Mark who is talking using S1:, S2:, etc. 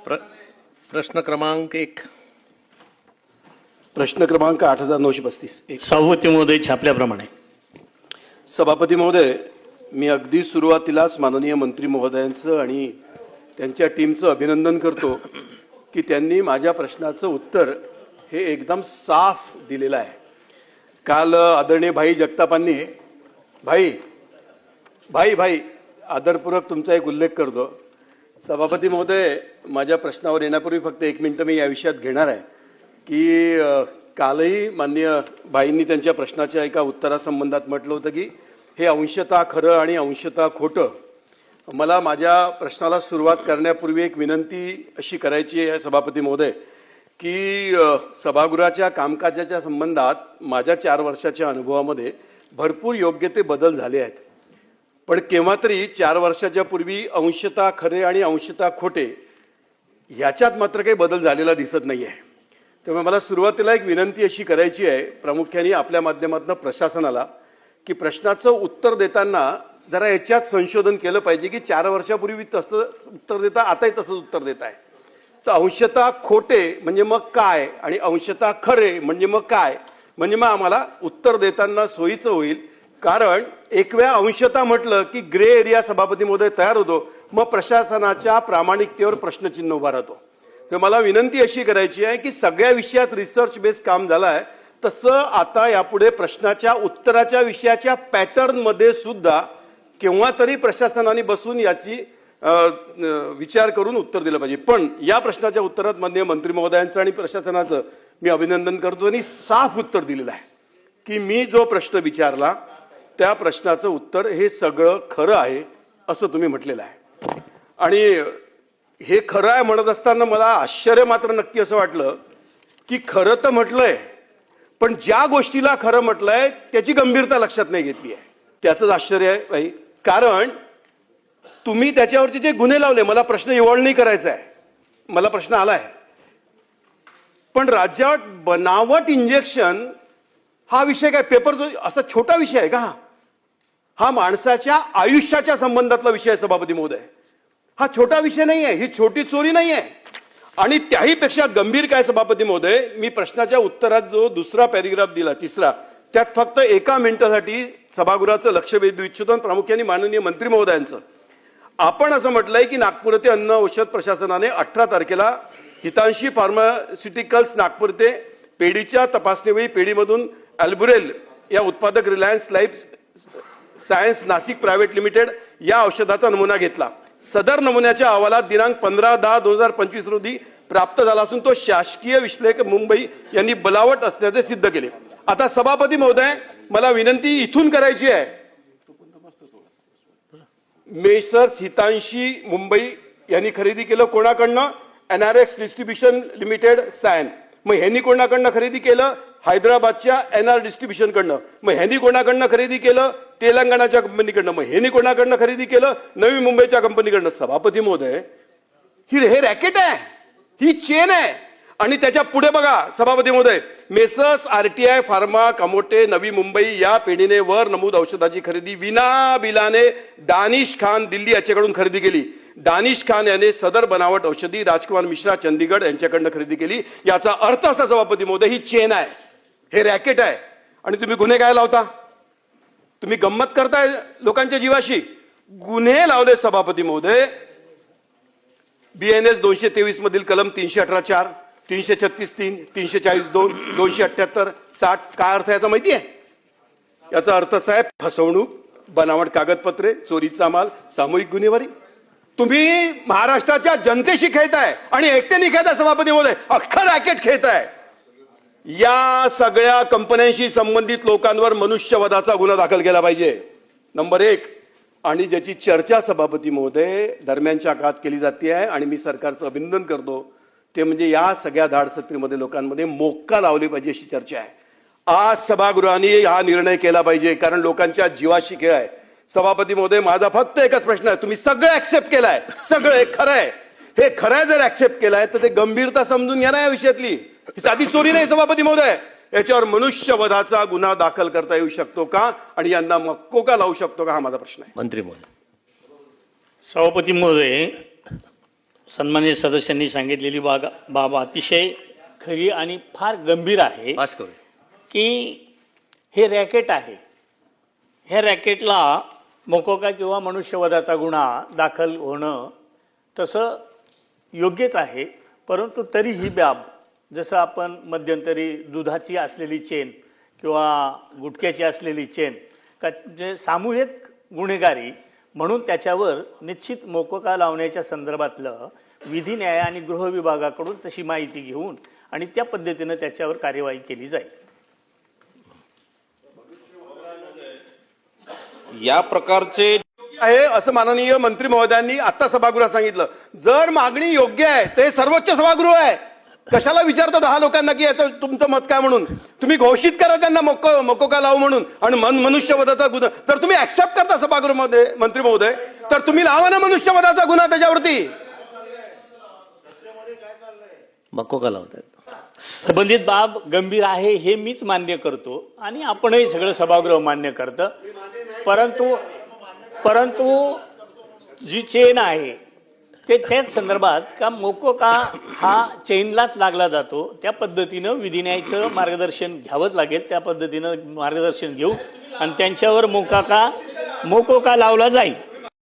S1: प्रश्न क्रमांक 1.
S2: प्रश्न क्रमांक 8935.
S1: सभापती महोदय छापल्याप्रमाणे.
S2: सभापती महोदय, मी अगदी सुरुवातीलाच माननीय मंत्री महोदयांचं आणि त्यांच्या टीमचं अभिनंदन करतो की त्यांनी माझ्या प्रश्नाचं उत्तर हे एकदम साफ दिलेलं आहे. काल आदरणीय भाई जगतापांनी भाई भाई भाई आदरपूर्वक तुमचा एक उल्लेख करतो. सभापती महोदय, माझ्या प्रश्नावर येण्यापूर्वी फक्त 1 मिनिट मी या विषयात घेणार आहे की कालही माननीय भाईंनी त्यांच्या प्रश्नाच्या एका उत्तरासंबंधात म्हटलं होतं की हे अंशतः खरं आणि अंशतः खोटं. मला माझ्या प्रश्नाला सुरुवात करण्यापूर्वी एक विनंती अशी करायची आहे सभापती महोदय की सभागृहाच्या कामकाजाच्या संबंधात माझ्या 4 वर्षाच्या अनुभवामध्ये भरपूर योग्य ते बदल झाले आहेत. पण केव्हा तरी 4 वर्षाच्या पूर्वी अंशतः खरे आणि अंशतः खोटे ह्याच्यात मात्र काही बदल झालेला दिसत नाही आहे. त्यामुळे मला सुरुवातीला एक विनंती अशी करायची आहे प्रामुख्याने आपल्या माध्यमातून प्रशासनाला की प्रश्नाचं उत्तर देताना जरा याच्यात संशोधन केलं पाहिजे की 4 वर्षापूर्वी तसं उत्तर देता आताही तसंच उत्तर देत आहे. तर अंशतः खोटे म्हणजे मग काय आणि अंशतः खरे म्हणजे मग काय, म्हणजे मग आम्हाला उत्तर देताना सोयीचं होईल. कारण एक वेळा अंशतः म्हटलं की ग्रे एरिया सभापती महोदय तयार होतो, मग प्रशासनाच्या प्रामाणिकतेवर प्रश्नचिन्ह उभा राहतो. तर मला विनंती अशी करायची आहे की सगळ्या विषयात रिसर्च बेस्ड काम झालं आहे, तसं आता यापुढे प्रश्नाच्या उत्तराच्या विषयाच्या पॅटर्नमध्ये सुद्धा केव्हा तरी प्रशासनाने बसून याची विचार करून उत्तर दिलं पाहिजे. पण या प्रश्नाच्या उत्तरात माननीय मंत्री महोदयांचं आणि प्रशासनाचं मी अभिनंदन करतो आणि साफ उत्तर दिलेलं आहे की मी जो प्रश्न विचारला त्या प्रश्नाचं उत्तर हे सगळं खरं आहे असं तुम्ही म्हटलेलं आहे. आणि हे खरं आहे म्हणत असताना मला आश्चर्य मात्र नक्की असं वाटलं की खरं तर म्हटलंय पण ज्या गोष्टीला खरं म्हटलंय त्याची गंभीरता लक्षात नाही घेतली आहे. त्याचंच आश्चर्य आहे भाई. कारण तुम्ही त्याच्यावरचे जे गुन्हे लावले, मला प्रश्न इव्हॉल्व नाही करायचा आहे, मला प्रश्न आला आहे, पण राज्यात बनावट इंजेक्शन हा विषय काय पेपर असा छोटा विषय आहे का? हा माणसाच्या आयुष्याच्या संबंधातला विषय आहे सभापती महोदय. हा छोटा विषय नाही आहे, ही छोटी चोरी नाही आहे. आणि त्याही पेक्षा गंभीर काय सभापती महोदय, मी प्रश्नाच्या उत्तरात जो दुसरा पॅरेग्राफ दिला, तिसरा, त्यात फक्त 1 मिनिटासाठी सभागृहाचं लक्ष वेधू इच्छितो आणि प्रामुख्याने माननीय मंत्री महोदयांचं. आपण असं म्हटलंय की नागपूर ते अन्न औषध प्रशासनाने 18 तारखेला हितांशी फार्मास्युटिकल्स नागपूर ते पेढीच्या तपासणीवेळी पेढीमधून अल्बुरेल या उत्पादक Reliance life science Nashik private limited या औषधाचा नमुना घेतला. सदर नमुन्याच्या अहवालात दिनांक 15/10/2025 रोजी प्राप्त झाला असून तो शासकीय विश्लेषक मुंबई यांनी बनावट असल्याचे सिद्ध केले. आता सभापती महोदय, मला विनंती इथून करायची आहे, मेसर्स हितांशी मुंबई यांनी खरेदी केलं कोणाकडनं? NRX distribution limited Sion. मग ह्यांनी कोणाकडनं खरेदी केलं? हैदराबादच्या NR डिस्ट्रीब्युशन कडनं. मग ह्यांनी कोणाकडनं खरेदी केलं? तेलंगणाच्या कंपनीकडनं. मग ह्यांनी कोणाकडनं खरेदी केलं? नवी मुंबईच्या कंपनीकडनं. सभापती महोदय, हे रॅकेट आहे, ही चेन आहे. आणि त्याच्या पुढे बघा सभापती महोदय, messrs RTI pharma Kamothe Navi Mumbai या पेढीने वर नमूद औषधाची खरेदी विना बिलाने दानिश खान दिल्ली याच्याकडून खरेदी केली. दानिश खान याने सदर बनावट औषधी राजकुमार मिश्रा चंदीगड यांच्याकडनं खरेदी केली. याचा अर्थ असा सभापती महोदय, ही चेन आहे, हे रॅकेट आहे. आणि तुम्ही गुन्हे काय लावता? तुम्ही गंमत करताय लोकांच्या जीवाशी. गुन्हे लावले सभापती महोदय. BNS 223 मधील कलम 318(4), 336(3), 340(2), 278(60). काय अर्थ याचा माहिती आहे? याचा अर्थ साहेब फसवणूक, बनावट कागदपत्रे, चोरीचा माल, सामूहिक गुन्हेगारी. तुम्ही महाराष्ट्राच्या जनतेशी खेळताय आणि एकट्याने खेळताय सभापती महोदय, अख्खं रॅकेट खेळताय. या सगळ्या कंपन्यांशी संबंधित लोकांवर मनुष्यवधाचा गुन्हा दाखल केला पाहिजे, नंबर 1. आणि ज्याची चर्चा सभापती महोदय दरम्यानच्या काळात केली जाते आहे आणि मी सरकारचं अभिनंदन करतो, ते म्हणजे या सगळ्या धाडसत्रीमध्ये लोकांमध्ये मोक्का लावली पाहिजे अशी चर्चा आहे. आज सभागृहाने हा निर्णय केला पाहिजे कारण लोकांच्या जीवाशी खेळ आहे. सभापती महोदय, माझा फक्त एकच प्रश्न आहे, तुम्ही सगळं ऍक्सेप्ट केलाय, सगळं हे खरं आहे, हे खरं जर ऍक्सेप्ट केलाय तर ते गंभीरता समजून घ्या ना या विषयातली. साधी चोरी नाही सभापती महोदय, याच्यावर मनुष्यवधाचा गुन्हा दाखल करता येऊ शकतो का आणि यांना मक्कोका लावू शकतो का, हा माझा प्रश्न आहे.
S1: मंत्री महोदय. सभापती महोदय, सन्मान्य सदस्यांनी सांगितलेली बाब अतिशय खरी आणि फार गंभीर आहे
S3: पास करू.
S1: की हे रॅकेट आहे. ह्या रॅकेटला मोकोका किंवा मनुष्यवधाचा गुन्हा दाखल होणं तसं योग्यच आहे, परंतु तरी ही बाब जसं आपण मध्यंतरी दुधाची असलेली चेन किंवा गुटख्याची असलेली चेन का जे सामूहिक गुन्हेगारी म्हणून त्याच्यावर निश्चित मोकोका लावण्याच्या संदर्भातलं विधी न्याय आणि गृह विभागाकडून तशी माहिती घेऊन आणि त्या पद्धतीनं त्याच्यावर कार्यवाही केली जाईल.
S3: या प्रकारचे
S2: आहे असं माननीय मंत्री महोदयांनी आता सभागृहात सांगितलं. जर मागणी योग्य आहे ते सर्वोच्च सभागृह आहे, कशाला विचारता 10 लोकांना की याचं तुमचं मत काय म्हणून? तुम्ही घोषित करा त्यांना मोकोका लावू म्हणून आणि मनुष्यवधाचा गुन्हा जर तुम्ही ऍक्सेप्ट करता सभागृहामध्ये मंत्री महोदय, तर तुम्ही लावा ना मनुष्यवधाचा गुन्हा त्याच्यावरती.
S3: मकोका लावतात.
S1: संबंधित बाब गंभीर आहे हे मीच मान्य करतो आणि आपणही सगळं सभागृह मान्य करतं, परंतु जी चेन आहे ते त्याच संदर्भात का मोकोका हा चेनलाच लागला जातो त्या पद्धतीनं विधी न्यायाचं मार्गदर्शन घ्यावंच लागेल. त्या पद्धतीनं मार्गदर्शन घेऊ आणि त्यांच्यावर मोकोका लावला जाईल.